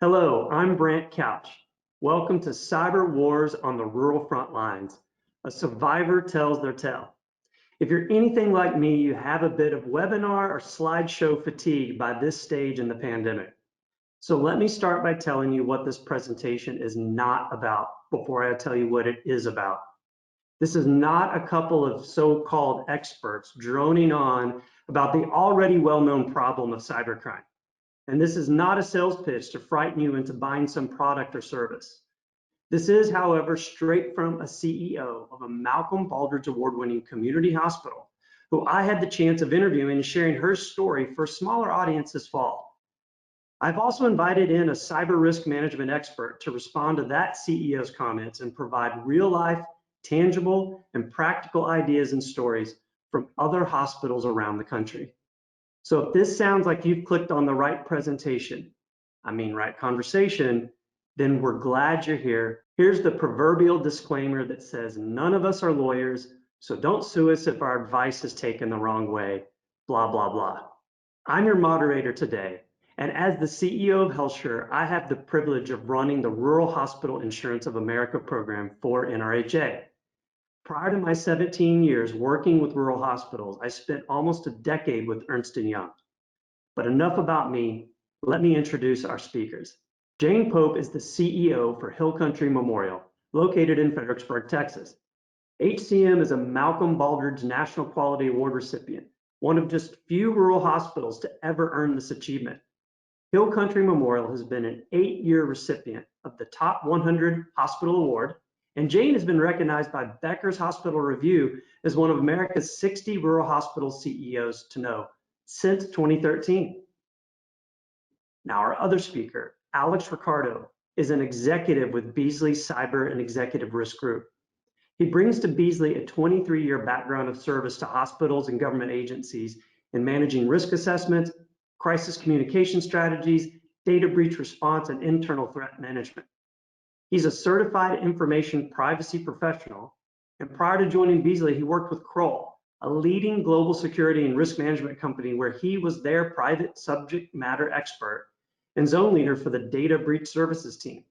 Hello, I'm Brant Couch. Welcome to Cyber Wars on the Rural Frontlines. A survivor tells their tale. If you're anything like me, you have a bit of webinar or slideshow fatigue by this stage in the pandemic. So let me start by telling you what this presentation is not about before I tell you what it is about. This is not a couple of so-called experts droning on about the already well-known problem of cybercrime. And this is not a sales pitch to frighten you into buying some product or service. This is, however, straight from a CEO of a Malcolm Baldrige Award-winning community hospital, who I had the chance of interviewing and sharing her story for a smaller audience this fall. I've also invited in a cyber risk management expert to respond to that CEO's comments and provide real-life, tangible, and practical ideas and stories from other hospitals around the country. So if this sounds like you've clicked on the right presentation, right conversation, then we're glad you're here. Here's the proverbial disclaimer that says none of us are lawyers, so don't sue us if our advice is taken the wrong way, blah, blah, blah. I'm your moderator today, and as the CEO of HealthSure, I have the privilege of running the Rural Hospital Insurance of America program for NRHA. Prior to my 17 years working with rural hospitals, I spent almost a decade with Ernst & Young. But enough about me, let me introduce our speakers. Jane Pope is the CEO for Hill Country Memorial, located in Fredericksburg, Texas. HCM is a Malcolm Baldrige National Quality Award recipient, one of just few rural hospitals to ever earn this achievement. Hill Country Memorial has been an 8-year recipient of the Top 100 Hospital Award, and Jane has been recognized by Becker's Hospital Review as one of America's 60 rural hospital CEOs to know since 2013. Now, our other speaker, Alex Ricardo, is an executive with Beasley Cyber and Executive Risk Group. He brings to Beasley a 23-year background of service to hospitals and government agencies in managing risk assessments, crisis communication strategies, data breach response, and internal threat management. He's a certified information privacy professional, and prior to joining Beasley, he worked with Kroll, a leading global security and risk management company where he was their private subject matter expert and zone leader for the data breach services team.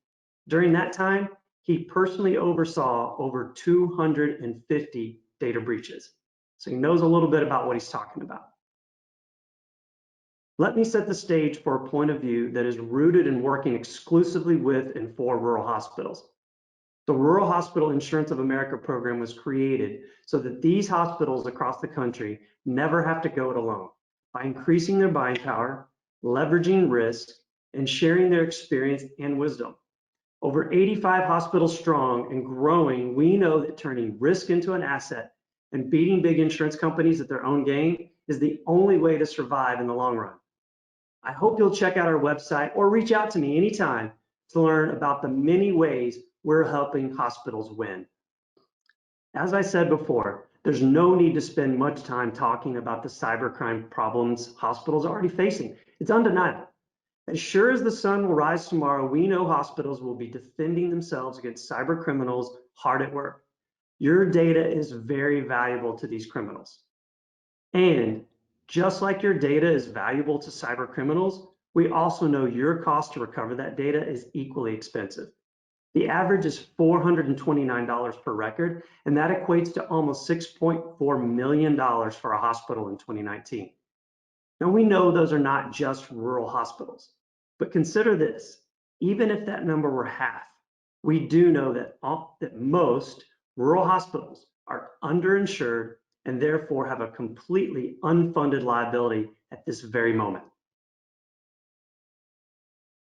During that time, he personally oversaw over 250 data breaches. So he knows a little bit about what he's talking about. Let me set the stage for a point of view that is rooted in working exclusively with and for rural hospitals. The Rural Hospital Insurance of America program was created so that these hospitals across the country never have to go it alone by increasing their buying power, leveraging risk, and sharing their experience and wisdom. Over 85 hospitals strong and growing, we know that turning risk into an asset and beating big insurance companies at their own game is the only way to survive in the long run. I hope you'll check out our website or reach out to me anytime to learn about the many ways we're helping hospitals win. As I said before, there's no need to spend much time talking about the cybercrime problems hospitals are already facing. It's undeniable. As sure as the sun will rise tomorrow, we know hospitals will be defending themselves against cyber criminals hard at work. Your data is very valuable to these criminals. And just like your data is valuable to cyber criminals, we also know your cost to recover that data is equally expensive. The average is $429 per record, and that equates to almost $6.4 million for a hospital in 2019. Now, we know those are not just rural hospitals, but consider this, even if that number were half, we do know that most rural hospitals are underinsured and therefore have a completely unfunded liability at this very moment.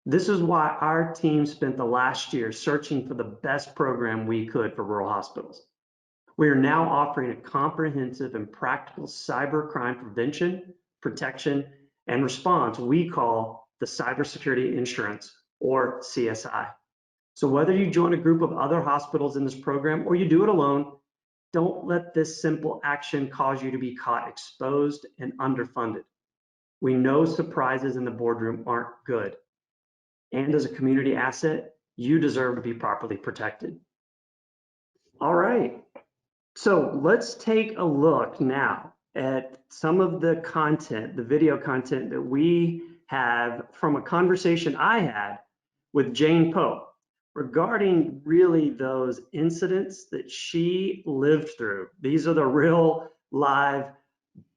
This is why our team spent the last year searching for the best program we could for rural hospitals. We are now offering a comprehensive and practical cybercrime prevention, protection, and response we call the Cybersecurity Insurance, or CSI. So whether you join a group of other hospitals in this program or you do it alone, don't let this simple action cause you to be caught exposed and underfunded. We know surprises in the boardroom aren't good. And as a community asset, you deserve to be properly protected. All right, so let's take a look now at some of the video content that we have from a conversation I had with Jane Pope regarding really those incidents that she lived through. These are the real live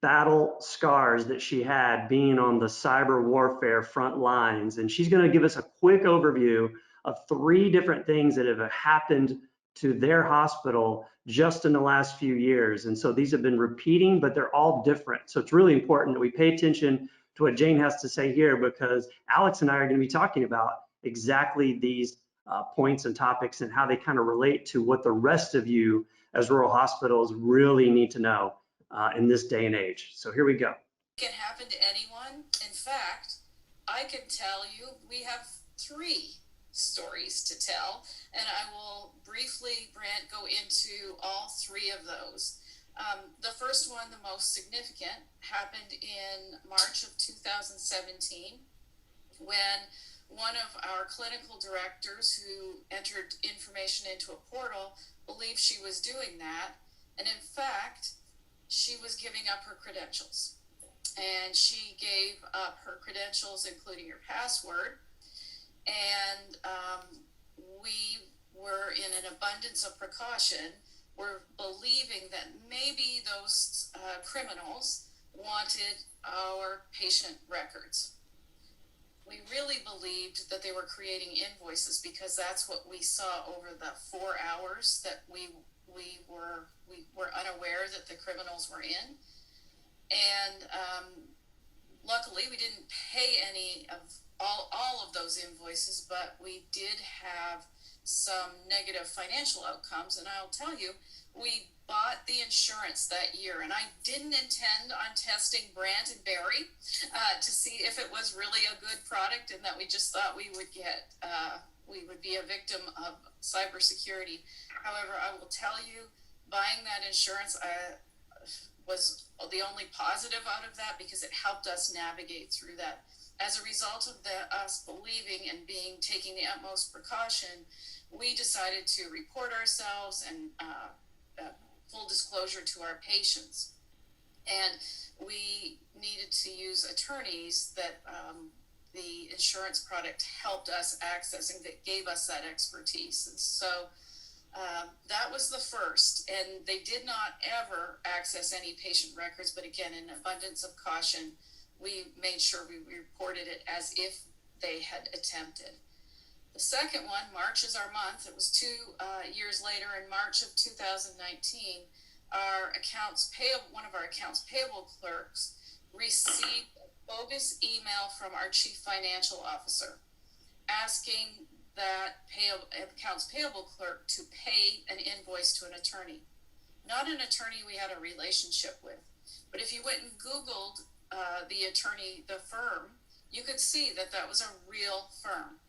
battle scars that she had being on the cyber warfare front lines. And she's going to give us a quick overview of 3 different things that have happened to their hospital just in the last few years. And so these have been repeating, but they're all different. So it's really important that we pay attention to what Jane has to say here, because Alex and I are going to be talking about exactly these points and topics and how they kind of relate to what the rest of you as rural hospitals really need to know in this day and age. So here we go. It can happen to anyone. In fact, I can tell you we have 3 stories to tell, and I will briefly, Brant, go into all 3 of those. The first one, the most significant, happened in March of 2017 when one of our clinical directors who entered information into a portal believed she was doing that, and in fact, she was giving up her credentials. And she gave up her credentials, including her password. And we were in an abundance of precaution. We're believing that maybe those criminals wanted our patient records. We really believed that they were creating invoices because that's what we saw over the 4 hours that we were unaware that the criminals were in. And luckily we didn't pay any of all of those invoices, but we did have some negative financial outcomes. And I'll tell you, we bought the insurance that year, and I didn't intend on testing Brant and Barry to see if it was really a good product, and that we just thought we would be a victim of cybersecurity. However, I will tell you, buying that insurance was the only positive out of that because it helped us navigate through that. As a result of us believing and taking the utmost precaution, we decided to report ourselves and full disclosure to our patients. And we needed to use attorneys that the insurance product helped us access and that gave us that expertise. And so that was the first, and they did not ever access any patient records, but again, in abundance of caution, we made sure we reported it as if they had attempted. The second one, March is our month. It was 2 years later, in March of 2019, one of our accounts payable clerks received a bogus email from our chief financial officer asking that accounts payable clerk to pay an invoice to an attorney. Not an attorney we had a relationship with, but if you went and Googled the attorney, the firm, you could see that that was a real firm.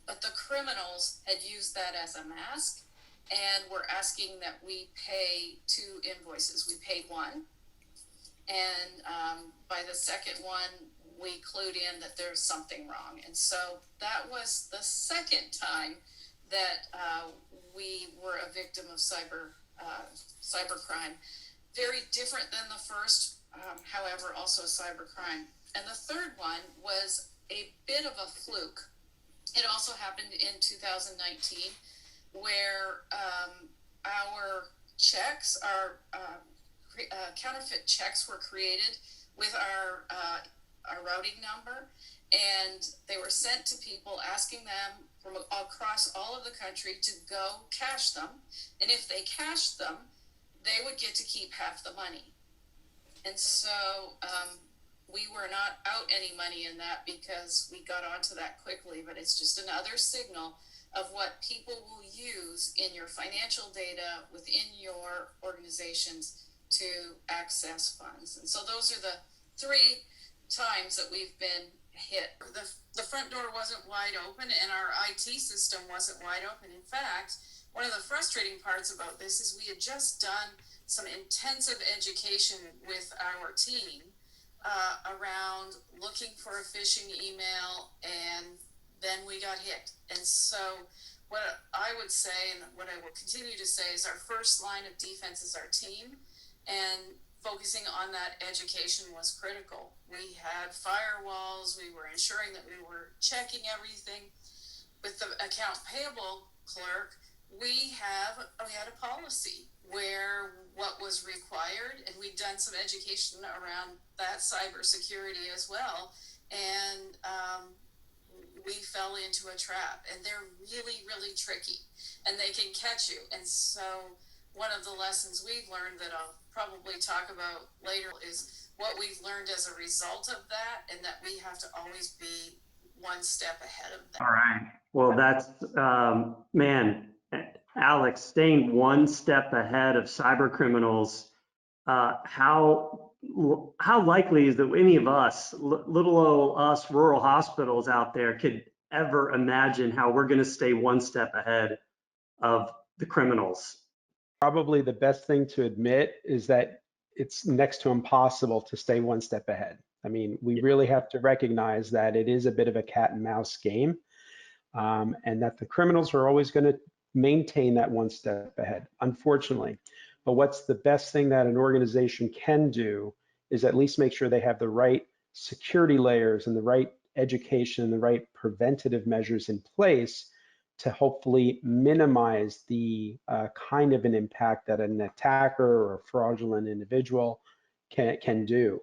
But the criminals had used that as a mask and were asking that we pay 2 invoices. We paid one, and by the second one, we clued in that there's something wrong. And so that was the second time that we were a victim of cybercrime. Very different than the first, however, also a cybercrime. And the third one was a bit of a fluke. It also happened in 2019, where our checks, our counterfeit checks were created with our routing number, and they were sent to people asking them from across all of the country to go cash them. And if they cashed them, they would get to keep half the money. And so we were not out any money in that because we got onto that quickly, but it's just another signal of what people will use in your financial data within your organizations to access funds. And so those are the 3 times that we've been hit. The front door wasn't wide open and our IT system wasn't wide open. In fact, one of the frustrating parts about this is we had just done some intensive education with our team around looking for a phishing email, and then we got hit. And so what I would say, and what I will continue to say, is our first line of defense is our team, and focusing on that education was critical. We had firewalls, we were ensuring that we were checking everything, with the account payable clerk, we had a policy where what was required, and we'd done some education around that cybersecurity as well, and we fell into a trap, and they're really, really tricky, and they can catch you. And so one of the lessons we've learned that I'll probably talk about later is what we've learned as a result of that, and that we have to always be one step ahead of that. All right. Well, that's, man, Alex, staying one step ahead of cyber criminals, how likely is that any of us, little old us rural hospitals out there, could ever imagine how we're going to stay one step ahead of the criminals? Probably the best thing to admit is that it's next to impossible to stay one step ahead. I mean, we really have to recognize that it is a bit of a cat and mouse game, and that the criminals are always going to maintain that one step ahead, unfortunately. But what's the best thing that an organization can do is at least make sure they have the right security layers and the right education and the right preventative measures in place to hopefully minimize the kind of an impact that an attacker or a fraudulent individual can do.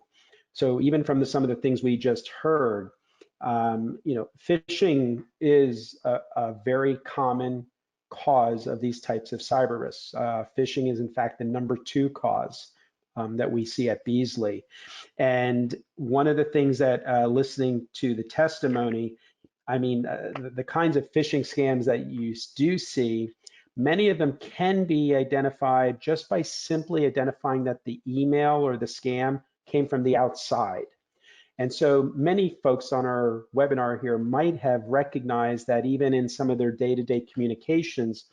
So even from some of the things we just heard, phishing is a very common cause of these types of cyber risks. Phishing is in fact the #2 cause that we see at Beasley. And one of the things that listening to the testimony, I mean, the kinds of phishing scams that you do see, many of them can be identified just by simply identifying that the email or the scam came from the outside. And so many folks on our webinar here might have recognized that even in some of their day-to-day communications,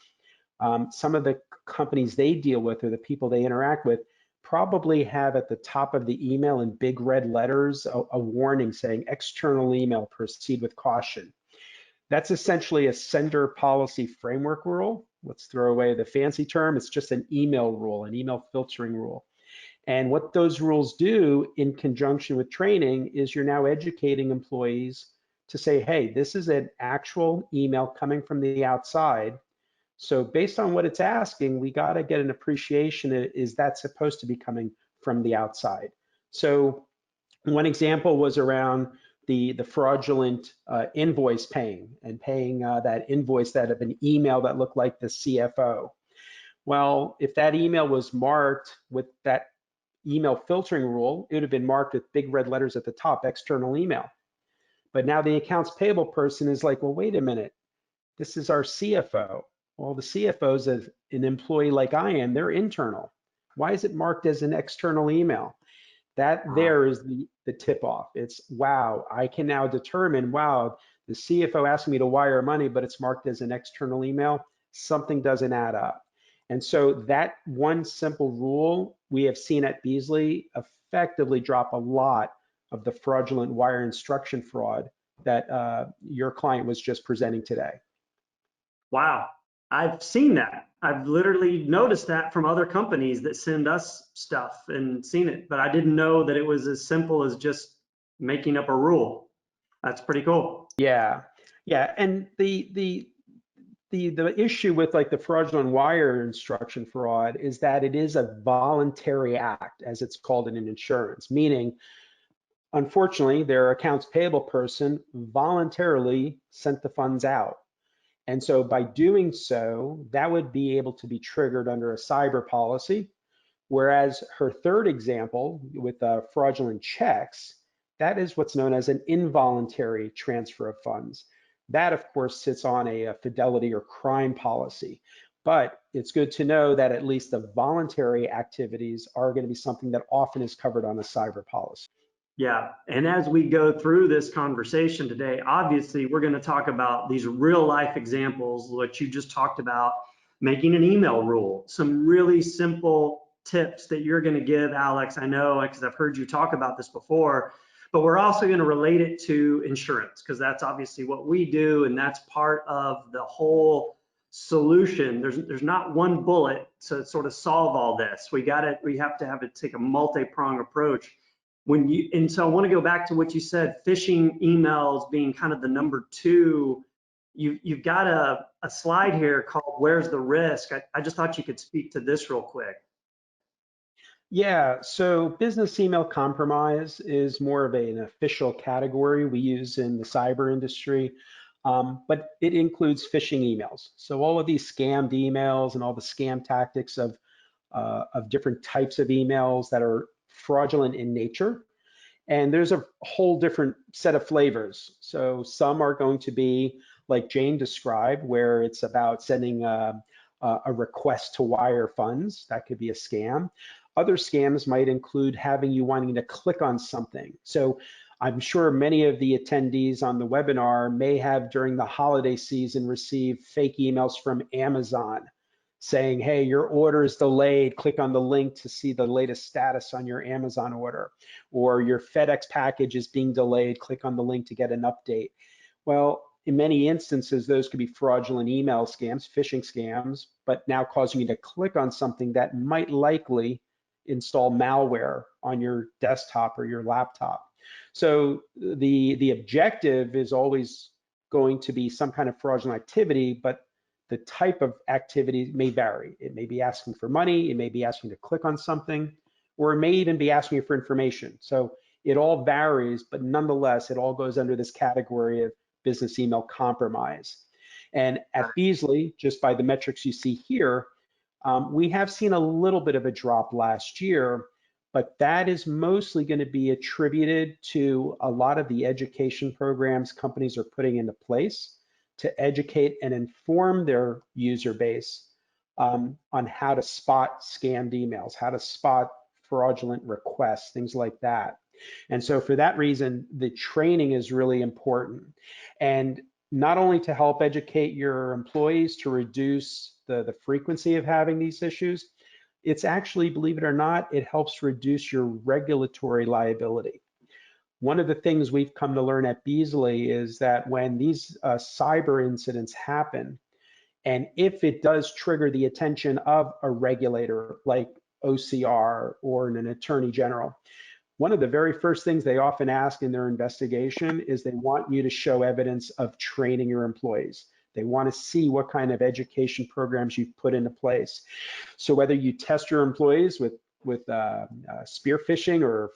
some of the companies they deal with or the people they interact with probably have at the top of the email in big red letters a warning saying external email, proceed with caution. That's essentially a sender policy framework rule. Let's throw away the fancy term. It's just an email rule, an email filtering rule. And what those rules do in conjunction with training is you're now educating employees to say, hey, this is an actual email coming from the outside. So based on what it's asking, we got to get an appreciation. Is that supposed to be coming from the outside? So one example was around the fraudulent invoice paying that invoice that had been email that looked like the CFO. Well, if that email was marked with that email filtering rule, it would have been marked with big red letters at the top, external email. But now the accounts payable person is like, well, wait a minute, this is our CFO. Well, the CFO is an employee like I am, they're internal. Why is it marked as an external email? That there is the tip off. It's, wow, I can now determine, wow, the CFO asked me to wire money, but it's marked as an external email. Something doesn't add up. And so that one simple rule we have seen at Beasley effectively drop a lot of the fraudulent wire instruction fraud that your client was just presenting today. Wow, I've seen that. I've literally noticed that from other companies that send us stuff and seen it, but I didn't know that it was as simple as just making up a rule. That's pretty cool. Yeah, and the issue with like the fraudulent wire instruction fraud is that it is a voluntary act, as it's called in insurance, meaning, unfortunately, their accounts payable person voluntarily sent the funds out. And so by doing so, that would be able to be triggered under a cyber policy. Whereas her third example with fraudulent checks, that is what's known as an involuntary transfer of funds. That, of course, sits on a fidelity or crime policy. But it's good to know that at least the voluntary activities are going to be something that often is covered on a cyber policy. Yeah, and as we go through this conversation today, obviously we're going to talk about these real life examples, what you just talked about, making an email rule, some really simple tips that you're going to give, Alex. I know because I've heard you talk about this before, but we're also going to relate it to insurance because that's obviously what we do, and that's part of the whole solution. There's not one bullet to sort of solve all this. We have to take a multi-pronged approach. And so I want to go back to what you said, phishing emails being kind of the #2 you've got a slide here called "Where's the Risk?" I just thought you could speak to this real quick. Yeah, so business email compromise is more of an official category we use in the cyber industry, but it includes phishing emails. So all of these scammed emails and all the scam tactics of different types of emails that are fraudulent in nature. And there's a whole different set of flavors. So some are going to be like Jane described, where it's about sending a request to wire funds. That could be a scam. Other scams might include having you wanting to click on something. So I'm sure many of the attendees on the webinar may have during the holiday season received fake emails from Amazon saying, hey, your order is delayed. Click on the link to see the latest status on your Amazon order. Or your FedEx package is being delayed. Click on the link to get an update. Well, in many instances, those could be fraudulent email scams, phishing scams, but now causing you to click on something that might likely install malware on your desktop or your laptop. So the objective is always going to be some kind of fraudulent activity, but the type of activity may vary. It may be asking for money, it may be asking to click on something, or it may even be asking you for information. So it all varies, but nonetheless, it all goes under this category of business email compromise. And at Beasley, just by the metrics you see here, we have seen a little bit of a drop last year, but that is mostly going to be attributed to a lot of the education programs companies are putting into place to educate and inform their user base on how to spot scammed emails, how to spot fraudulent requests, things like that. And so for that reason, the training is really important. And not only to help educate your employees to reduce the frequency of having these issues, it's actually, believe it or not, it helps reduce your regulatory liability. One of the things we've come to learn at Beasley is that when these cyber incidents happen, and if it does trigger the attention of a regulator like OCR or an attorney general, one of the very first things they often ask in their investigation is they want you to show evidence of training your employees. They want to see what kind of education programs you've put into place. So whether you test your employees with spear phishing or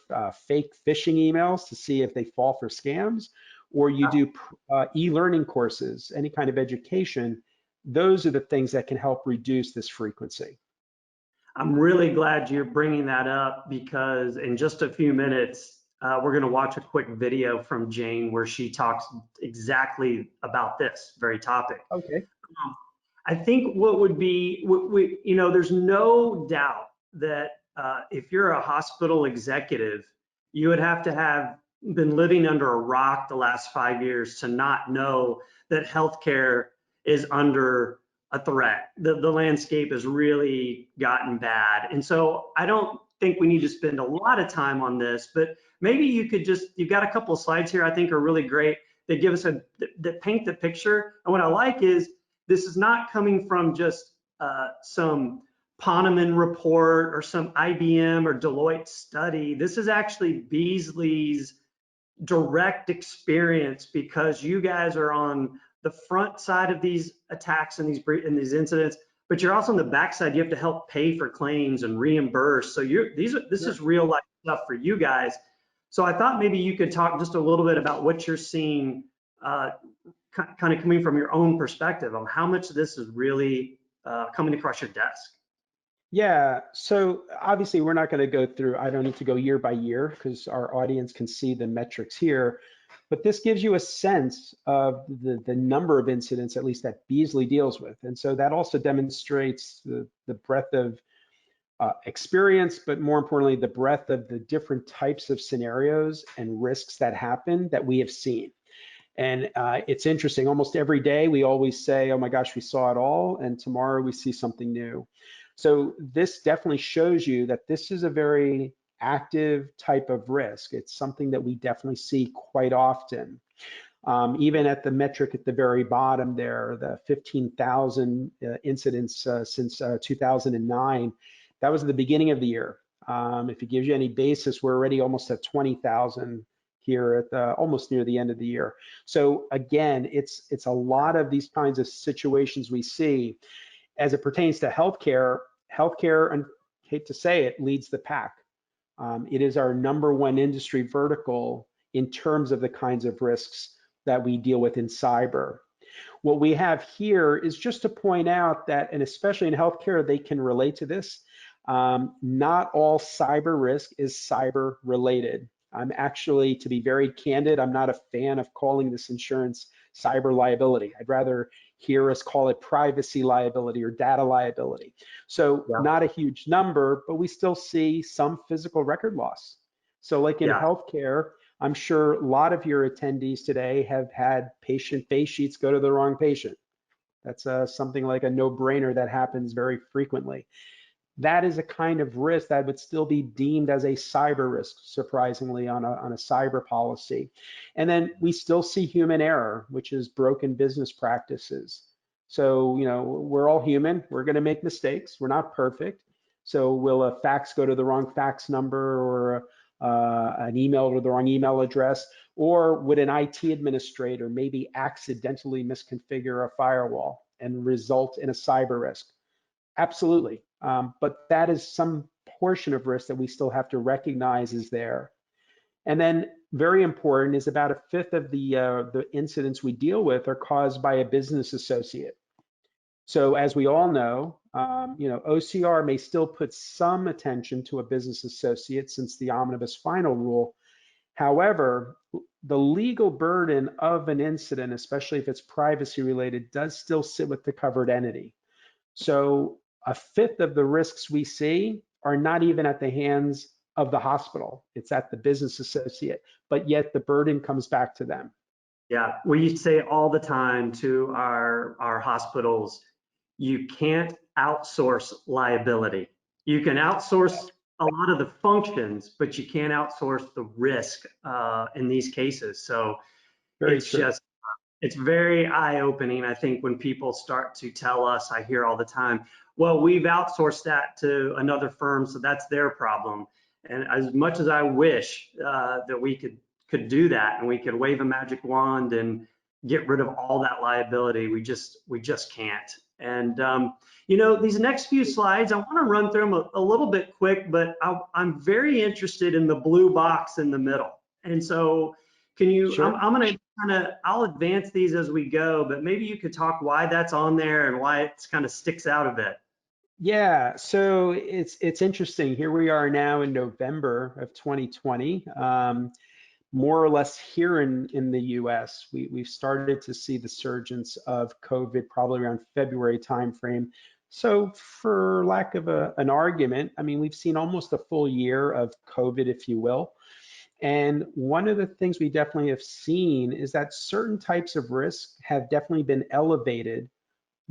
fake phishing emails to see if they fall for scams, or you do e-learning courses, any kind of education, those are the things that can help reduce this frequency. I'm really glad you're bringing that up because in just a few minutes, we're going to watch a quick video from Jane where she talks exactly about this very topic. Okay. I think what would be, there's no doubt that if you're a hospital executive, you would have to have been living under a rock the last 5 years to not know that healthcare is under a threat. The landscape has really gotten bad. And so I don't think we need to spend a lot of time on this, but maybe you could you've got a couple of slides here I think are really great that give us that paint the picture. And what I like is this is not coming from just some Poneman report or some IBM or Deloitte study. This is actually Beasley's direct experience because you guys are on the front side of these attacks and these incidents, but you're also on the back side. You have to help pay for claims and reimburse. So this is real life stuff for you guys. So I thought maybe you could talk just a little bit about what you're seeing, kind of coming from your own perspective on how much of this is really coming across your desk. Yeah, so obviously we're not going to go through, I don't need to go year by year because our audience can see the metrics here, but this gives you a sense of the number of incidents, at least that Beasley deals with. And so that also demonstrates the breadth of experience, but more importantly, the breadth of the different types of scenarios and risks that happen that we have seen. And it's interesting, almost every day we always say, oh my gosh, we saw it all, and tomorrow we see something new. So this definitely shows you that this is a very active type of risk. It's something that we definitely see quite often. Even at the metric at the very bottom there, the 15,000 incidents since 2009, that was at the beginning of the year. If it gives you any basis, we're already almost at 20,000 here at almost near the end of the year. So again, it's a lot of these kinds of situations we see as it pertains to healthcare. Healthcare, and hate to say it, leads the pack. It is our number one industry vertical in terms of the kinds of risks that we deal with in cyber. What we have here is just to point out that, and especially in healthcare, they can relate to this. Not all cyber risk is cyber related. I'm actually, to be very candid, I'm not a fan of calling this insurance cyber liability. I'd rather hear us call it privacy liability or data liability. So Yeah. not a huge number, but we still see some physical record loss. So like in Yeah. healthcare, I'm sure a lot of your attendees today have had patient face sheets go to the wrong patient. That's something like a no-brainer that happens very frequently. That is a kind of risk that would still be deemed as a cyber risk, surprisingly, on a cyber policy. And then we still see human error, which is broken business practices. So, we're all human. We're going to make mistakes. We're not perfect. So will a fax go to the wrong fax number, or an email to the wrong email address? Or would an IT administrator maybe accidentally misconfigure a firewall and result in a cyber risk? Absolutely. But that is some portion of risk that we still have to recognize is there. And then very important is about a fifth of the incidents we deal with are caused by a business associate. So as we all know, OCR may still put some attention to a business associate since the omnibus final rule. However, the legal burden of an incident, especially if it's privacy related, does still sit with the covered entity. So a fifth of the risks we see are not even at the hands of the hospital. It's at the business associate, but yet the burden comes back to them. Yeah, we say all the time to our hospitals, you can't outsource liability. You can outsource a lot of the functions, but you can't outsource the risk in these cases. So Very true. it's very eye-opening, I think, when people start to tell us, I hear all the time, well, we've outsourced that to another firm, so that's their problem. And as much as I wish that we could do that and we could wave a magic wand and get rid of all that liability, we just can't. And these next few slides, I want to run through them a little bit quick, but I'm very interested in the blue box in the middle. And so can you, Sure. I'm going to I'll advance these as we go, but maybe you could talk why that's on there and why it kind of sticks out a bit. Yeah, so it's interesting. Here we are now in November of 2020. More or less here in the US, we've started to see the surgence of COVID probably around February timeframe. So for lack of an argument, I mean, we've seen almost a full year of COVID, if you will. And one of the things we definitely have seen is that certain types of risk have definitely been elevated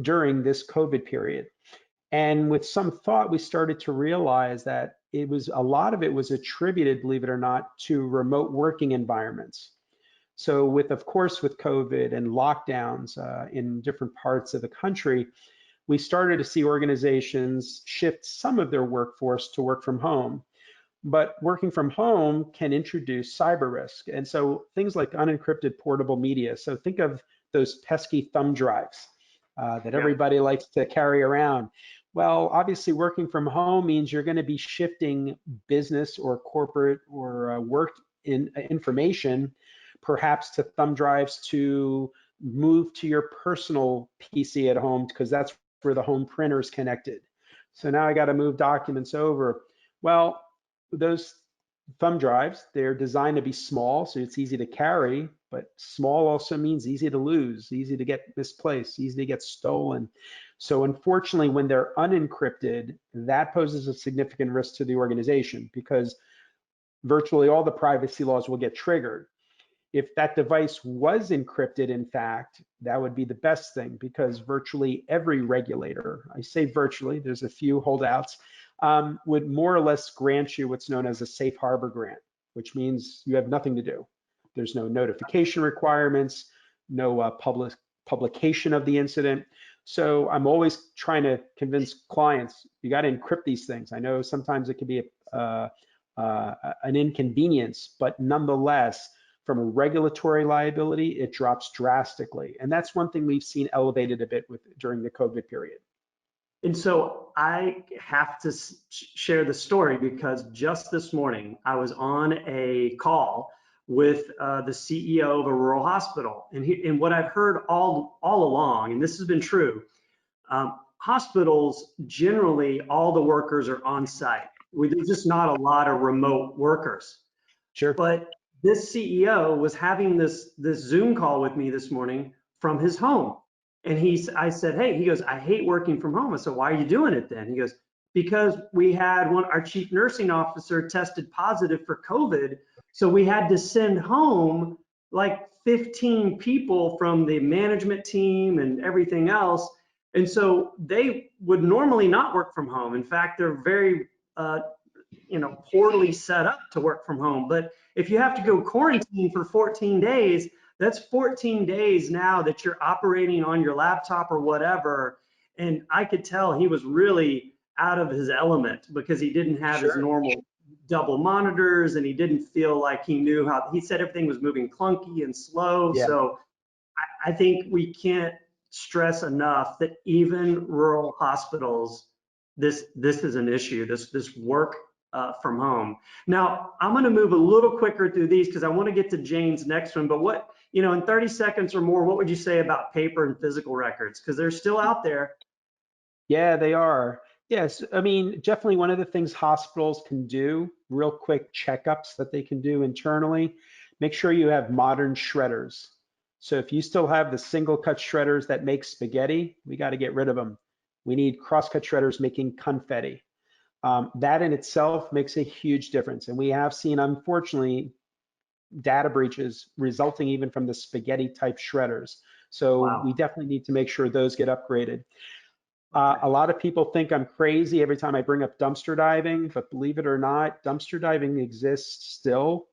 during this COVID period. And with some thought, we started to realize that a lot of it was attributed, believe it or not, to remote working environments. So of course, with COVID and lockdowns in different parts of the country, we started to see organizations shift some of their workforce to work from home. But working from home can introduce cyber risk. And so things like unencrypted portable media. So think of those pesky thumb drives that everybody likes to carry around. Well, obviously working from home means you're going to be shifting business or corporate or work information, perhaps to thumb drives, to move to your personal PC at home, because that's where the home printer is connected. So now I got to move documents over. Well, those thumb drives, they're designed to be small, so it's easy to carry, but small also means easy to lose, easy to get misplaced, easy to get stolen. So unfortunately, when they're unencrypted, that poses a significant risk to the organization, because virtually all the privacy laws will get triggered. If that device was encrypted, in fact, that would be the best thing, because virtually every regulator, I say virtually, there's a few holdouts, would more or less grant you what's known as a safe harbor grant, which means you have nothing to do. There's no notification requirements, no publication of the incident. So I'm always trying to convince clients, you got to encrypt these things. I know sometimes it can be an inconvenience, but nonetheless, from a regulatory liability, it drops drastically. And that's one thing we've seen elevated a bit with during the COVID period. And so I have to share the story because just this morning I was on a call with the CEO of a rural hospital, and what I've heard all along, and this has been true, hospitals generally all the workers are on site. There's just not a lot of remote workers. Sure. But this CEO was having this Zoom call with me this morning from his home. And I said, hey, he goes, I hate working from home. I said, why are you doing it then? He goes, because we had our chief nursing officer tested positive for COVID. So we had to send home like 15 people from the management team and everything else. And so they would normally not work from home. In fact, they're very, poorly set up to work from home. But if you have to go quarantine for 14 days, that's 14 days now that you're operating on your laptop or whatever. And I could tell he was really out of his element because he didn't have his Sure. normal double monitors and he didn't feel like he knew how. He said everything was moving clunky and slow. Yeah. So I think we can't stress enough that even rural hospitals, this is an issue. This work from home. Now I'm going to move a little quicker through these because I want to get to Jane's next one. But what in 30 seconds or more, what would you say about paper and physical records? Because they're still out there. Yeah, they are. Yes, I mean, definitely one of the things hospitals can do, real quick checkups that they can do internally, make sure you have modern shredders. So if you still have the single cut shredders that make spaghetti, we got to get rid of them. We need cross-cut shredders making confetti. That in itself makes a huge difference. And we have seen, unfortunately, data breaches resulting even from the spaghetti type shredders. So we Wow. definitely need to make sure those get upgraded. Okay. A lot of people think I'm crazy every time I bring up dumpster diving, but believe it or not, dumpster diving exists still,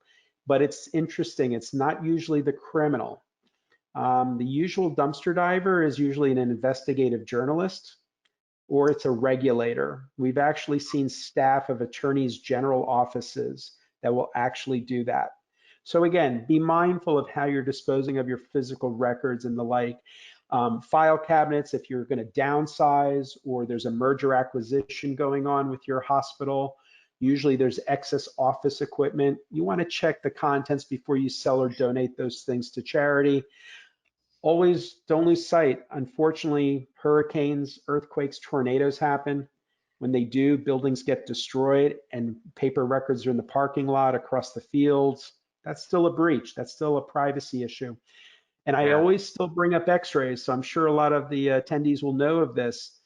but it's interesting. It's not usually the criminal. The usual dumpster diver is usually an investigative journalist or it's a regulator. We've actually seen staff of attorneys general offices that will actually do that. So again, be mindful of how you're disposing of your physical records and the like. File cabinets, if you're going to downsize or there's a merger acquisition going on with your hospital, usually there's excess office equipment. You want to check the contents before you sell or donate those things to charity. Always don't lose sight. Unfortunately, hurricanes, earthquakes, tornadoes happen. When they do, buildings get destroyed and paper records are in the parking lot across the fields. That's still a breach. That's still a privacy issue. And I Yeah. always still bring up x-rays, so I'm sure a lot of the attendees will know of this.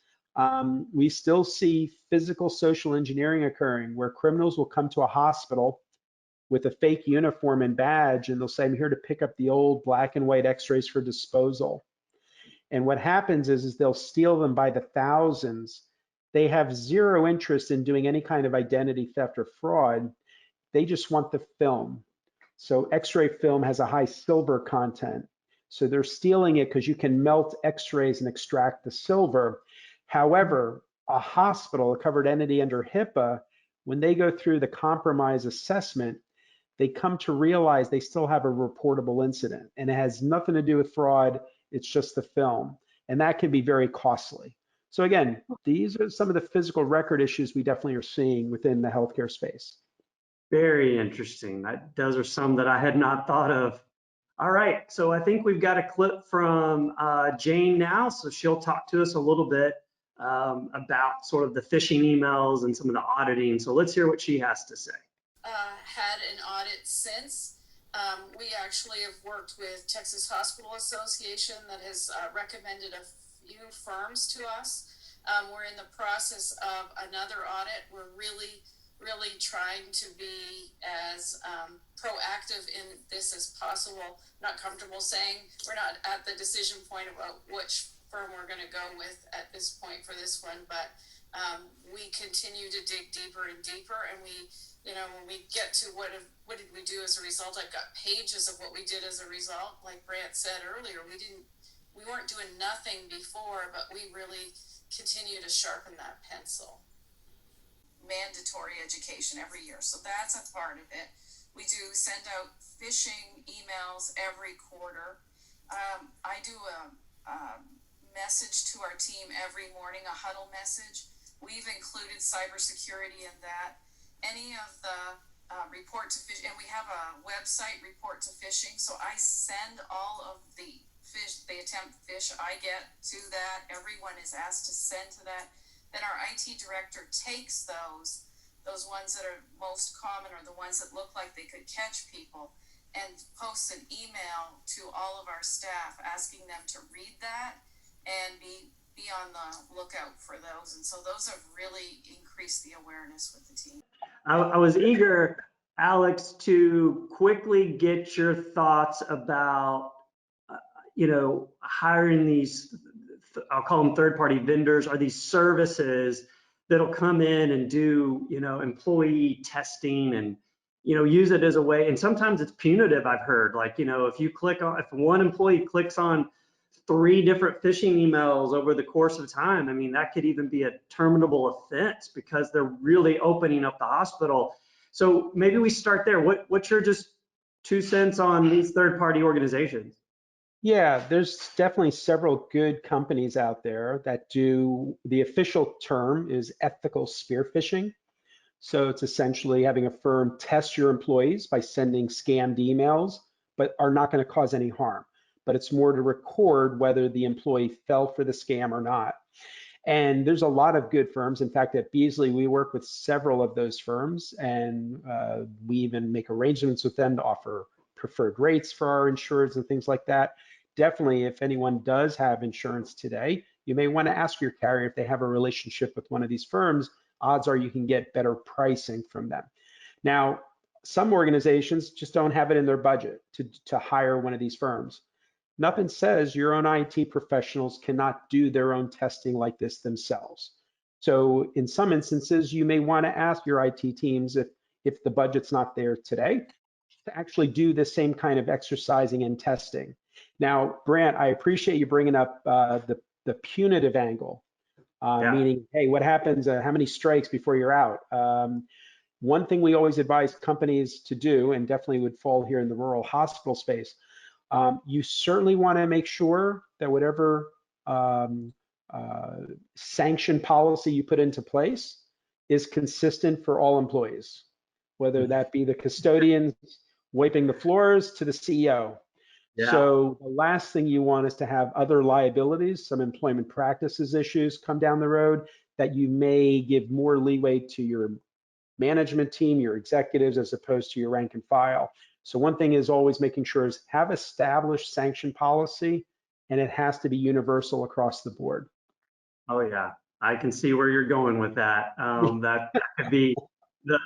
We still see physical social engineering occurring where criminals will come to a hospital with a fake uniform and badge, and they'll say, I'm here to pick up the old black and white x-rays for disposal. And what happens is they'll steal them by the thousands. They have zero interest in doing any kind of identity theft or fraud. They just want the film. So x-ray film has a high silver content. So they're stealing it because you can melt x-rays and extract the silver. However, a hospital, a covered entity under HIPAA, when they go through the compromise assessment, they come to realize they still have a reportable incident and it has nothing to do with fraud. It's just the film. And that can be very costly. So again, these are some of the physical record issues we definitely are seeing within the healthcare space. Very interesting. Those are some that I had not thought of. All right, so I think we've got a clip from Jane now, so she'll talk to us a little bit about sort of the phishing emails and some of the auditing. So let's hear what she has to say. Had an audit since. We actually have worked with Texas Hospital Association that has recommended a few firms to us. We're in the process of another audit. We're really trying to be as proactive in this as possible. Not comfortable saying we're not at the decision point about which firm we're going to go with at this point for this one, but we continue to dig deeper and deeper, and when we get to what did we do as a result, I've got pages of what we did as a result. Like Brant said earlier, we weren't doing nothing before, but we really continue to sharpen that pencil. Mandatory education every year, so that's a part of it. We do send out phishing emails every quarter. I do a message to our team every morning, a huddle message. We've included cybersecurity in that. Any of the report to phishing, and we have a website, report to phishing. So I send all of the attempt fish I get to that. Everyone is asked to send to that. Then our IT director takes those ones that are most common or the ones that look like they could catch people, and posts an email to all of our staff asking them to read that and be on the lookout for those. And so those have really increased the awareness with the team. I was eager, Alex, to quickly get your thoughts about, hiring these, I'll call them third-party vendors, or these services that'll come in and do, employee testing and, use it as a way. And sometimes it's punitive, I've heard. Like, if one employee clicks on 3 different phishing emails over the course of time, I mean, that could even be a terminable offense because they're really opening up the hospital. So maybe we start there. What's your just 2 cents on these third-party organizations? Yeah, there's definitely several good companies out there that do, the official term is ethical spear phishing. So it's essentially having a firm test your employees by sending scammed emails, but are not going to cause any harm. But it's more to record whether the employee fell for the scam or not. And there's a lot of good firms. In fact, at Beasley, we work with several of those firms, and we even make arrangements with them to offer preferred rates for our insurers and things like that. Definitely, if anyone does have insurance today, you may want to ask your carrier if they have a relationship with one of these firms. Odds are you can get better pricing from them. Now, some organizations just don't have it in their budget to hire one of these firms. Nothing says your own IT professionals cannot do their own testing like this themselves. So in some instances, you may want to ask your IT teams if the budget's not there today to actually do the same kind of exercising and testing. Now, Brant, I appreciate you bringing up the punitive angle, Yeah. meaning, hey, what happens, how many strikes before you're out? One thing we always advise companies to do, and definitely would fall here in the rural hospital space, you certainly want to make sure that whatever sanction policy you put into place is consistent for all employees, whether that be the custodians wiping the floors to the CEO. Yeah. So the last thing you want is to have other liabilities, some employment practices issues come down the road that you may give more leeway to your management team, your executives, as opposed to your rank and file. So one thing is always making sure is have established sanction policy, and it has to be universal across the board. Oh yeah, I can see where you're going with that. That could be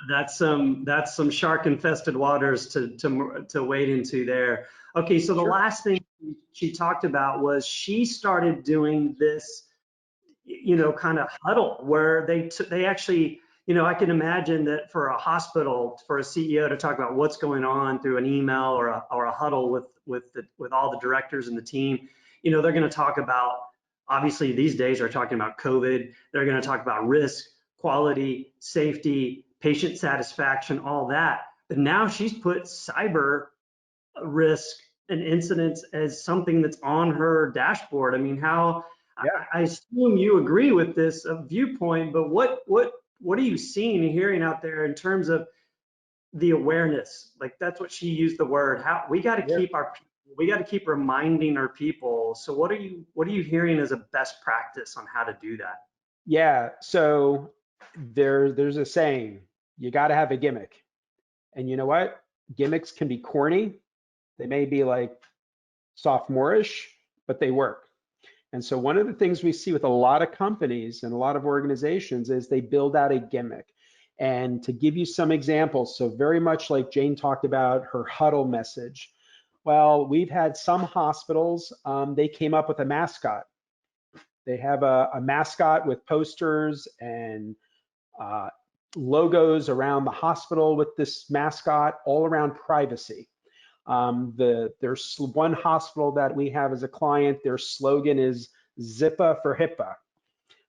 that's some shark infested waters to wade into there. Okay, so the Sure. last thing she talked about was she started doing this, kind of huddle where they actually, I can imagine that for a hospital, for a CEO to talk about what's going on through an email or a huddle with all the directors and the team, they're going to talk about, obviously these days are talking about COVID. They're going to talk about risk, quality, safety, patient satisfaction, all that. But now she's put cyber risk and incidents as something that's on her dashboard. I mean, Yeah. I assume you agree with this viewpoint, but what are you seeing and hearing out there in terms of the awareness? Like that's what she used the word. How we got to Yeah. keep reminding our people. So what are you hearing as a best practice on how to do that? Yeah. So there's a saying, you got to have a gimmick. And you know what? Gimmicks can be corny. They may be like sophomorish, but they work. And so one of the things we see with a lot of companies and a lot of organizations is they build out a gimmick. And to give you some examples, so very much like Jane talked about her huddle message. Well, we've had some hospitals, they came up with a mascot. They have a mascot with posters and logos around the hospital with this mascot, all around privacy. There's one hospital that we have as a client, their slogan is Zippa for HIPAA.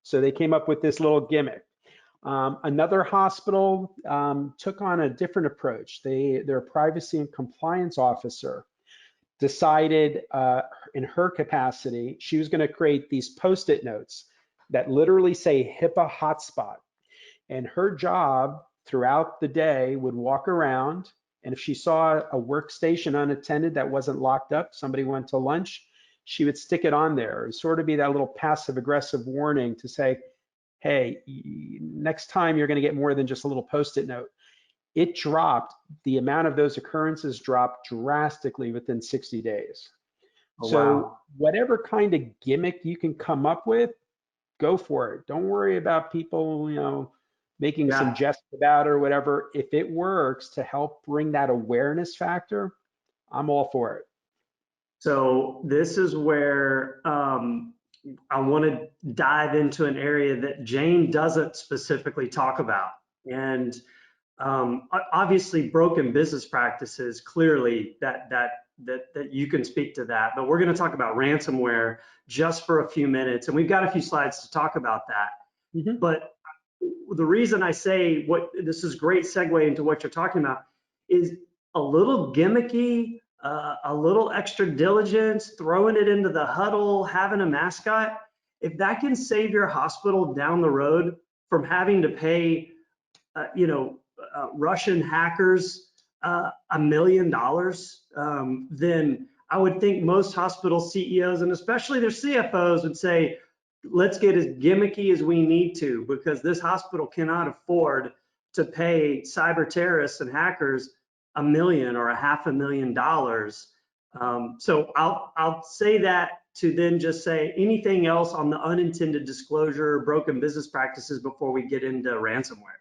So they came up with this little gimmick. Another hospital took on a different approach. Their privacy and compliance officer decided in her capacity, she was going to create these Post-it notes that literally say HIPAA hotspot. And her job throughout the day would walk around, and if she saw a workstation unattended that wasn't locked up, somebody went to lunch, she would stick it on there. It would sort of be that little passive aggressive warning to say, hey, next time you're going to get more than just a little Post-it note. It dropped, the amount of those occurrences dropped drastically within 60 days. Oh, So wow. whatever kind of gimmick you can come up with, go for it. Don't worry about people, making some Yeah. jest about it or whatever. If it works to help bring that awareness factor, I'm all for it. So this is where I want to dive into an area that Jane doesn't specifically talk about. And obviously broken business practices, clearly that you can speak to that, but we're going to talk about ransomware just for a few minutes, and we've got a few slides to talk about that. Mhm. But the reason I say this is great segue into what you're talking about is a little gimmicky, a little extra diligence, throwing it into the huddle, having a mascot. If that can save your hospital down the road from having to pay, Russian hackers $1 million, then I would think most hospital CEOs and especially their CFOs would say, let's get as gimmicky as we need to, because this hospital cannot afford to pay cyber terrorists and hackers $1 million or $500,000. So I'll say that to then just say anything else on the unintended disclosure, broken business practices before we get into ransomware.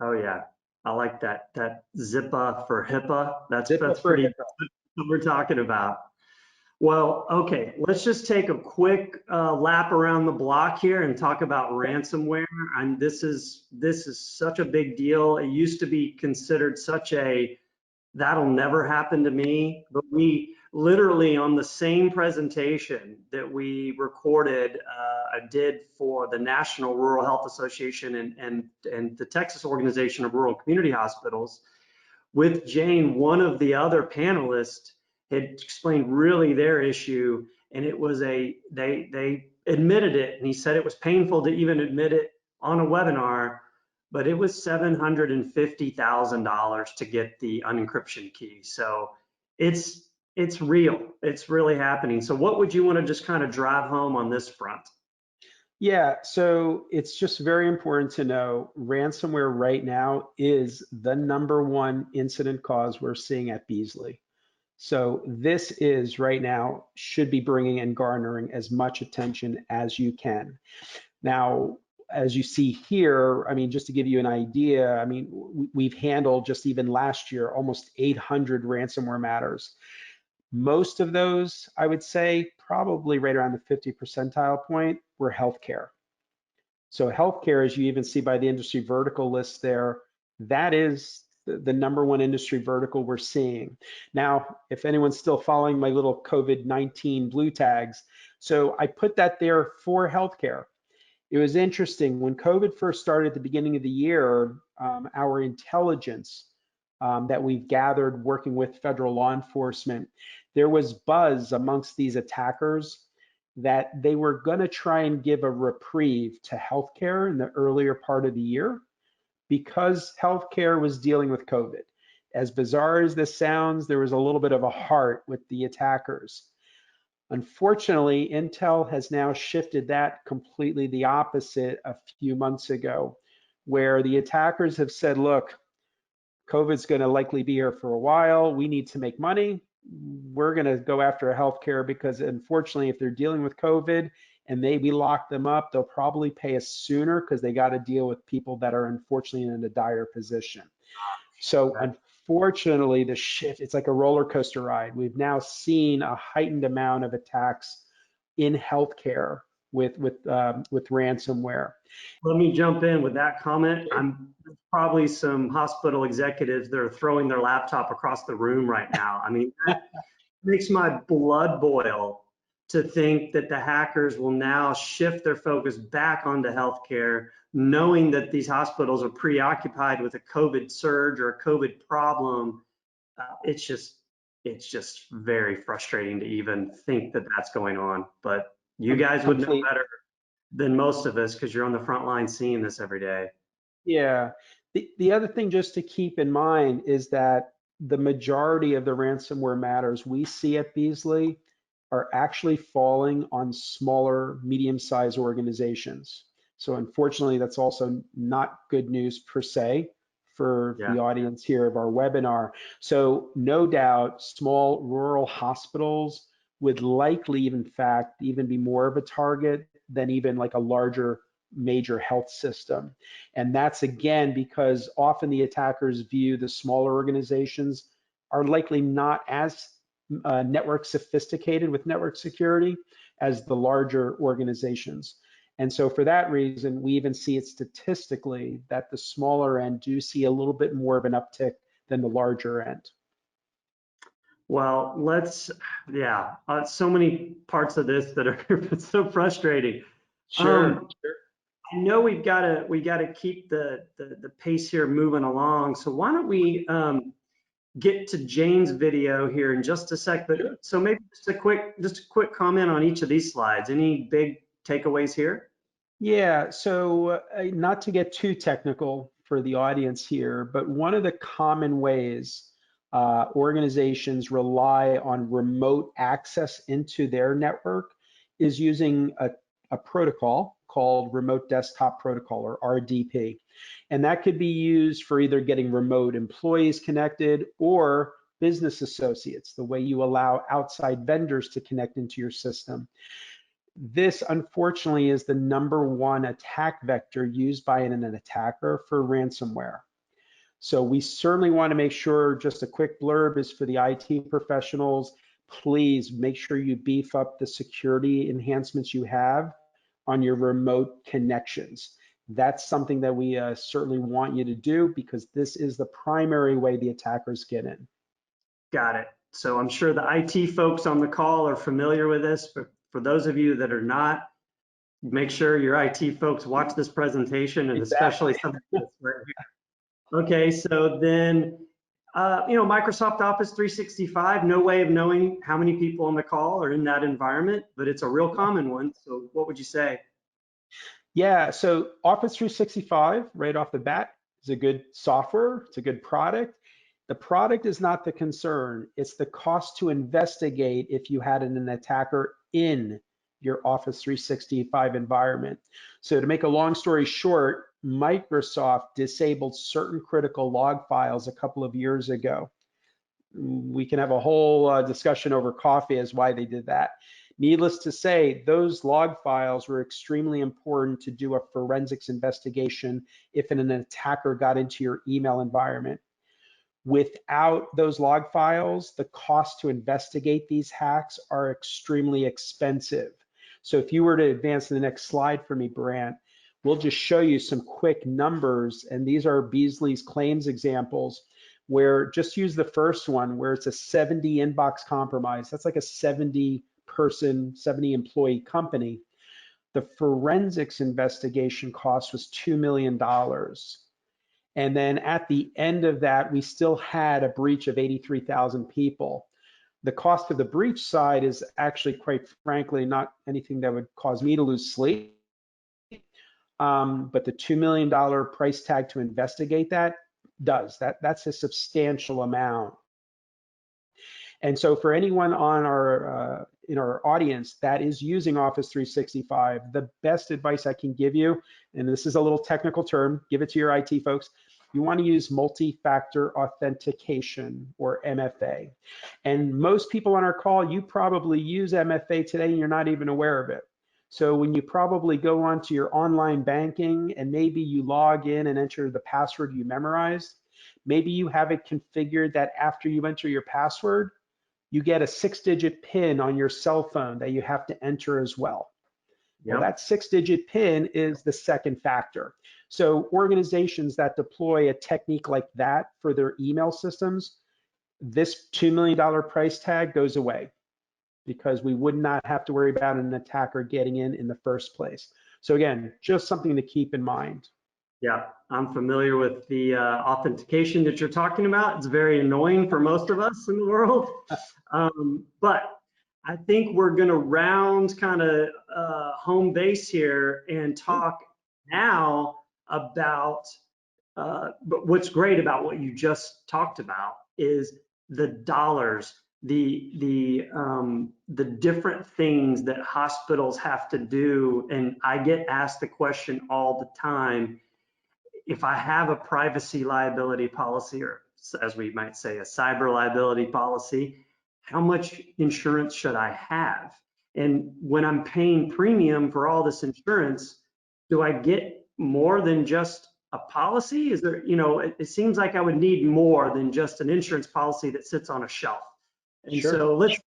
Oh yeah, I like that. That Zippa for HIPAA. That's HIPAA for pretty HIPAA. what we're talking about. Well, okay, let's just take a quick lap around the block here and talk about ransomware. And this is such a big deal. It used to be considered such a that'll never happen to me, but we literally on the same presentation that we recorded, I did for the National Rural Health Association and the Texas Organization of Rural Community Hospitals with Jane, one of the other panelists had explained really their issue, and it was they admitted it, and he said it was painful to even admit it on a webinar, but it was $750,000 to get the unencryption key. So it's real. It's really happening. So what would you want to just kind of drive home on this front? Yeah, so it's just very important to know ransomware right now is the #1 incident cause we're seeing at Beasley. So this is right now should be bringing and garnering as much attention as you can. Now, as you see here, I mean, just to give you an idea, I mean, we've handled just even last year almost 800 ransomware matters. Most of those, I would say, probably right around the 50 percentile point, were healthcare. So healthcare, as you even see by the industry vertical list there, that is the #1 industry vertical we're seeing. Now, if anyone's still following my little COVID-19 blue tags, so I put that there for healthcare. It was interesting when COVID first started at the beginning of the year, our intelligence that we've gathered working with federal law enforcement, there was buzz amongst these attackers that they were going to try and give a reprieve to healthcare in the earlier part of the year because healthcare was dealing with COVID. As bizarre as this sounds, there was a little bit of a heart with the attackers. Unfortunately, Intel has now shifted that completely the opposite a few months ago, where the attackers have said, look, COVID's going to likely be here for a while. We need to make money. We're going to go after healthcare because unfortunately, if they're dealing with COVID and we lock them up, they'll probably pay us sooner because they got to deal with people that are unfortunately in a dire position. So unfortunately, the shift, it's like a roller coaster ride. We've now seen a heightened amount of attacks in healthcare with ransomware. Let me jump in with that comment. I'm probably some hospital executives that are throwing their laptop across the room right now. I mean, that makes my blood boil to think that the hackers will now shift their focus back onto healthcare, knowing that these hospitals are preoccupied with a COVID surge or a COVID problem. It's just very frustrating to even think that that's going on. But you guys would know Complete. better than most of us because you're on the front line seeing this every day. Yeah. The other thing just to keep in mind is that the majority of the ransomware matters we see at Beasley are actually falling on smaller, medium-sized organizations. So unfortunately, that's also not good news per se for Yeah. the audience here of our webinar. So no doubt, small rural hospitals would likely, in fact, even be more of a target than even like a larger major health system. And that's again because often the attackers view the smaller organizations are likely not as network sophisticated with network security as the larger organizations. And so for that reason, we even see it statistically that the smaller end do see a little bit more of an uptick than the larger end. Well, yeah, so many parts of this that are so frustrating. Sure. Um, I know we gotta keep the pace here moving along. So why don't we get to Jane's video here in just a sec? But Sure. so maybe just a quick comment on each of these slides. Any big takeaways here? Yeah, so not to get too technical for the audience here, but one of the common ways organizations rely on remote access into their network is using a protocol called Remote Desktop Protocol, or RDP. And that could be used for either getting remote employees connected or business associates, the way you allow outside vendors to connect into your system. This, unfortunately, is the #1 attack vector used by an attacker for ransomware. So we certainly want to make sure, just a quick blurb is for the IT professionals, please make sure you beef up the security enhancements you have on your remote connections. That's something that we certainly want you to do because this is the primary way the attackers get in. Got it. So I'm sure the IT folks on the call are familiar with this, but for those of you that are not, make sure your IT folks watch this presentation and especially Exactly. some of this right here. Okay, so then, Microsoft Office 365, no way of knowing how many people on the call are in that environment, but it's a real common one. So what would you say? Yeah, so Office 365 right off the bat is a good software, it's a good product. The product is not the concern, it's the cost to investigate if you had an attacker in your Office 365 environment. So to make a long story short, Microsoft disabled certain critical log files a couple of years ago. We can have a whole discussion over coffee as why they did that. Needless to say, those log files were extremely important to do a forensics investigation if an attacker got into your email environment. Without those log files, the cost to investigate these hacks are extremely expensive. So if you were to advance to the next slide for me, Brant, we'll just show you some quick numbers, and these are Beasley's claims examples, where just use the first one where it's a 70 inbox compromise. That's like a 70 person, 70 employee company. The forensics investigation cost was $2 million. And then at the end of that, we still had a breach of 83,000 people. The cost of the breach side is actually, quite frankly, not anything that would cause me to lose sleep. But the $2 million price tag to investigate that does. That's a substantial amount. And so for anyone on our in our audience that is using Office 365, the best advice I can give you, and this is a little technical term, give it to your IT folks, you want to use multi-factor authentication, or MFA. And most people on our call, you probably use MFA today and you're not even aware of it. So when you probably go onto your online banking and maybe you log in and enter the password you memorized, maybe you have it configured that after you enter your password, you get a 6-digit PIN on your cell phone that you have to enter as well. Well, Yep. that 6-digit PIN is the second factor. So organizations that deploy a technique like that for their email systems, this $2 million price tag goes away because we would not have to worry about an attacker getting in the first place. So again, just something to keep in mind. Yeah, I'm familiar with the authentication that you're talking about. It's very annoying for most of us in the world. But I think we're going to round kind of home base here and talk now about but what's great about what you just talked about is the dollars, the different things that hospitals have to do. And I get asked the question all the time, if I have a privacy liability policy, or as we might say, a cyber liability policy, how much insurance should I have? And when I'm paying premium for all this insurance, do I get more than just a policy? Is there, it seems like I would need more than just an insurance policy that sits on a shelf. And Sure. so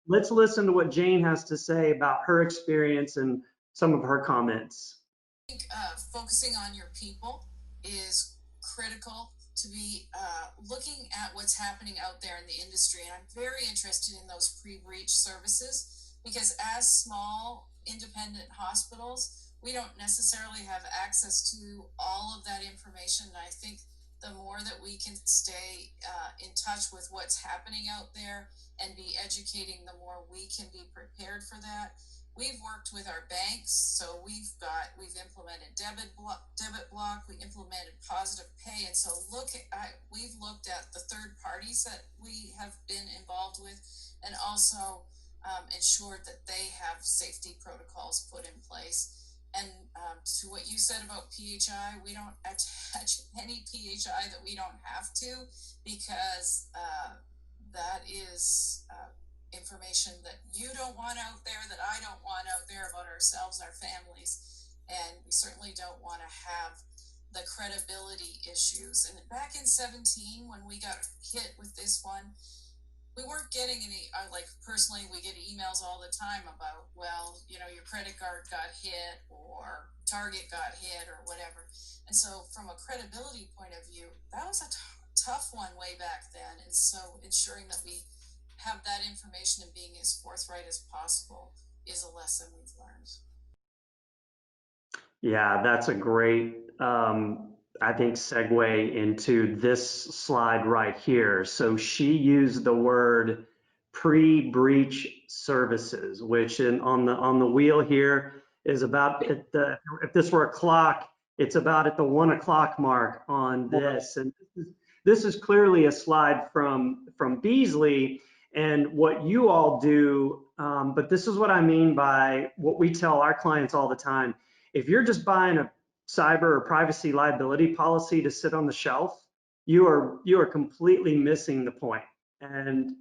let's listen to what Jane has to say about her experience and some of her comments. I think focusing on your people is critical to be looking at what's happening out there in the industry. And I'm very interested in those pre-breach services because as small independent hospitals, we don't necessarily have access to all of that information. And I think the more that we can stay in touch with what's happening out there and be educating, the more we can be prepared for that. We've worked with our banks, so we've implemented debit block, we implemented positive pay, and so we've looked at the third parties that we have been involved with, and also ensured that they have safety protocols put in place. And to what you said about PHI, we don't attach any PHI that we don't have to, because that is information that you don't want out there, that I don't want out there about ourselves, our families, and we certainly don't want to have the credibility issues. And back in 17, when we got hit with this one, we weren't getting any, like personally, we get emails all the time about, well, your credit card got hit or Target got hit or whatever. And so from a credibility point of view, that was a tough one way back then. And so ensuring that we have that information and being as forthright as possible is a lesson we've learned. Yeah, that's a great, I think, segue into this slide right here. So she used the word pre-breach services, which on the wheel here is about if this were a clock, it's about at the 1 o'clock mark on this. And this is clearly a slide from Beasley and what you all do. But this is what I mean by what we tell our clients all the time. If you're just buying a cyber or privacy liability policy to sit on the shelf, you are completely missing the point. And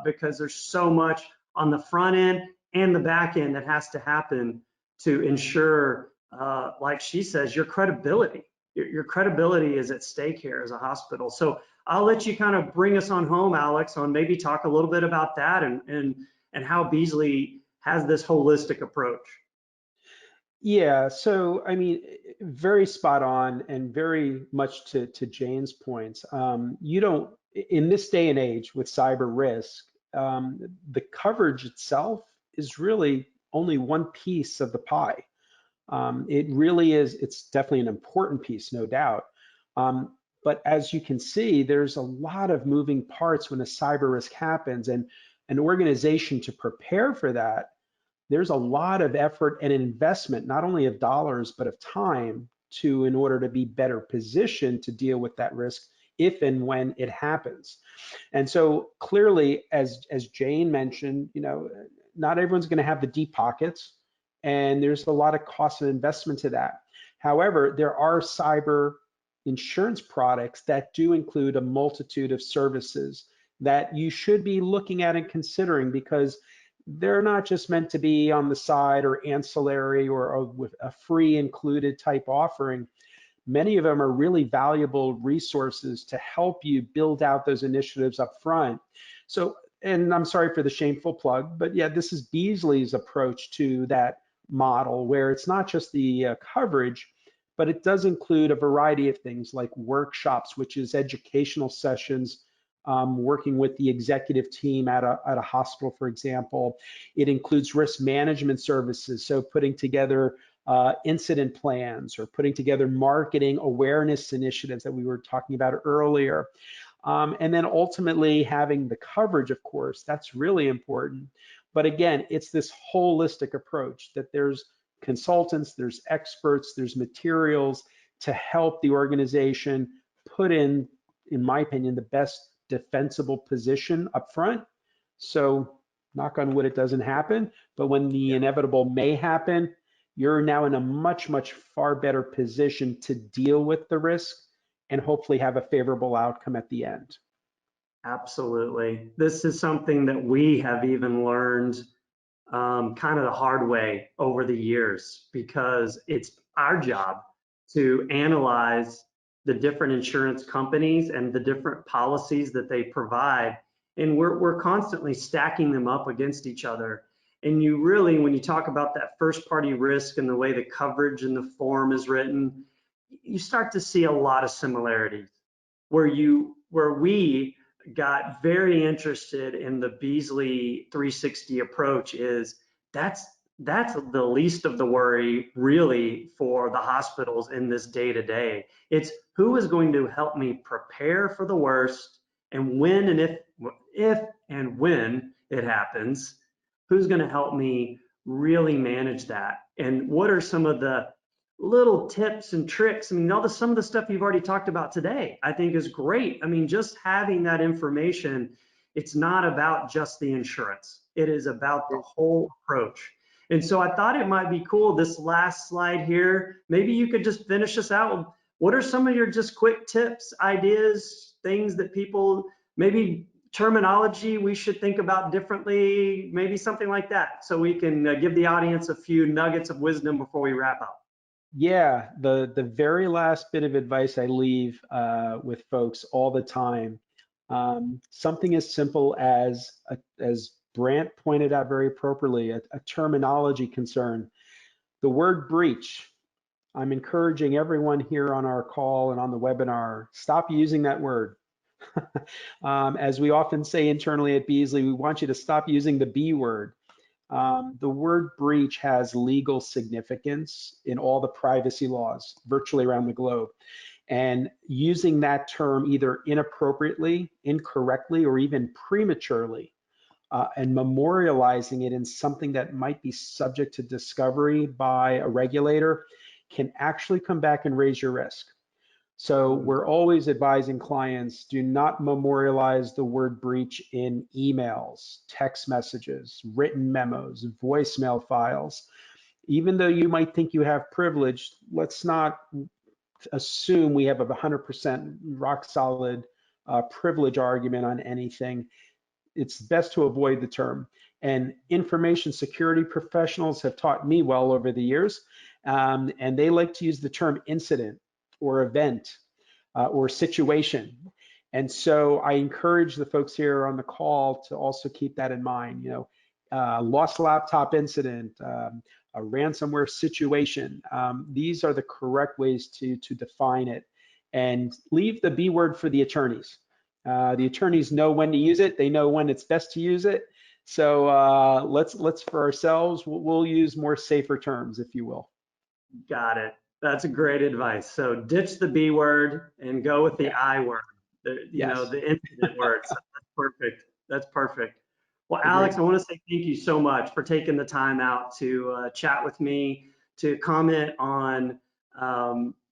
because there's so much on the front end and the back end that has to happen to ensure, like she says, your credibility. Your credibility is at stake here as a hospital. So I'll let you kind of bring us on home, Alex, on maybe talk a little bit about that and how Beasley has this holistic approach. Yeah, so I mean, very spot on and very much to Jane's points. You don't, in this day and age with cyber risk, the coverage itself is really only one piece of the pie. It really is, it's definitely an important piece, no doubt. But as you can see, there's a lot of moving parts when a cyber risk happens, and an organization to prepare for that, there's a lot of effort and investment, not only of dollars, but of time in order to be better positioned to deal with that risk if and when it happens. And so clearly, as Jane mentioned, not everyone's going to have the deep pockets, and there's a lot of cost and investment to that. However, there are cyber insurance products that do include a multitude of services that you should be looking at and considering, because they're not just meant to be on the side or ancillary or with a free included type offering. Many of them are really valuable resources to help you build out those initiatives up front. So, and I'm sorry for the shameful plug, but yeah, this is Beasley's approach to that model, where it's not just the coverage, but it does include a variety of things like workshops, which is educational sessions working with the executive team at a hospital, for example. It includes risk management services, so putting together incident plans or putting together marketing awareness initiatives that we were talking about earlier. And then ultimately having the coverage, of course, that's really important. But again, it's this holistic approach that there's consultants, there's experts, there's materials to help the organization put in my opinion, the best defensible position up front. So knock on wood, it doesn't happen. But when the inevitable may happen, you're now in a much, much far better position to deal with the risk and hopefully have a favorable outcome at the end. Absolutely. This is something that we have even learned kind of the hard way over the years, because it's our job to analyze the different insurance companies and the different policies that they provide. And we're constantly stacking them up against each other. And you really, when you talk about that first party risk and the way the coverage and the form is written, you start to see a lot of similarities where we got very interested in the Beasley 360 approach is that's the least of the worry really for the hospitals in this day to day. It's who is going to help me prepare for the worst, and when and if and when it happens, who's going to help me really manage that, and what are some of the little tips and tricks. I mean, some of the stuff you've already talked about today, I think is great. I mean, just having that information, it's not about just the insurance. It is about the whole approach. And so I thought it might be cool, this last slide here, maybe you could just finish us out. What are some of your just quick tips, ideas, things that people, maybe terminology we should think about differently, maybe something like that, so we can give the audience a few nuggets of wisdom before we wrap up. Yeah, the very last bit of advice I leave with folks all the time, something as simple as Brant pointed out very appropriately, a terminology concern. The word breach. I'm encouraging everyone here on our call and on the webinar, stop using that word. As we often say internally at Beasley, we want you to stop using the B word. The word breach has legal significance in all the privacy laws virtually around the globe. And using that term either inappropriately, incorrectly, or even prematurely, and memorializing it in something that might be subject to discovery by a regulator can actually come back and raise your risk. So we're always advising clients, do not memorialize the word breach in emails, text messages, written memos, voicemail files. Even though you might think you have privilege, let's not assume we have a 100% rock solid privilege argument on anything. It's best to avoid the term. And information security professionals have taught me well over the years, and they like to use the term incident or event or situation. And so I encourage the folks here on the call to also keep that in mind. You know, lost laptop incident, a ransomware situation. These are the correct ways to define it, and leave the B word for the attorneys. The attorneys know when to use it. They know when it's best to use it. So let's for ourselves, we'll use more safer terms, if you will. Got it. That's a great advice. So ditch the B word and go with the I word, the incident word. So that's perfect. That's perfect. Well, Alex, I want to say thank you so much for taking the time out to chat with me, to comment on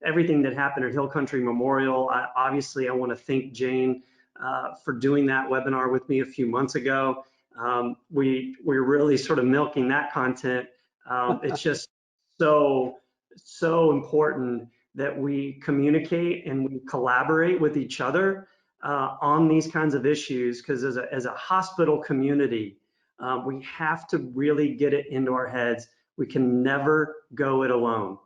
everything that happened at Hill Country Memorial. Obviously, I want to thank Jane for doing that webinar with me a few months ago. We're really sort of milking that content. It's just so important that we communicate and we collaborate with each other on these kinds of issues, because as a hospital community, we have to really get it into our heads. We can never go it alone.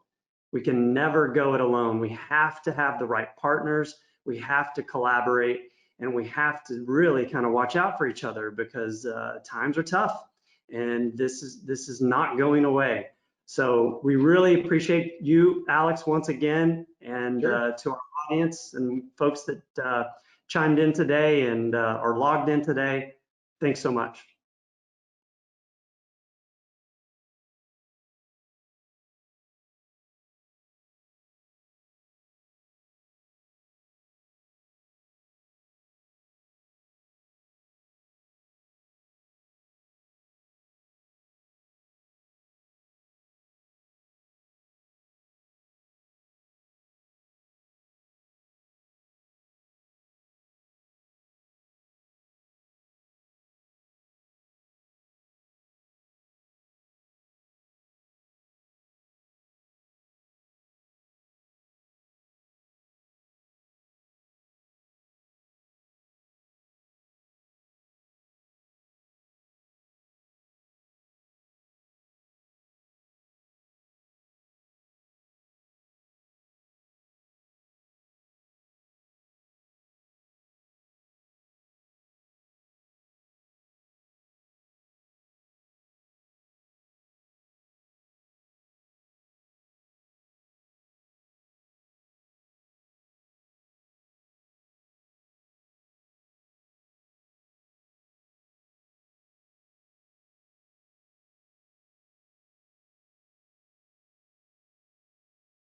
We can never go it alone. We have to have the right partners. We have to collaborate, and we have to really kind of watch out for each other, because times are tough, and this is not going away. So we really appreciate you, Alex, once again, and to our audience and folks that chimed in today and are logged in today. Thanks so much.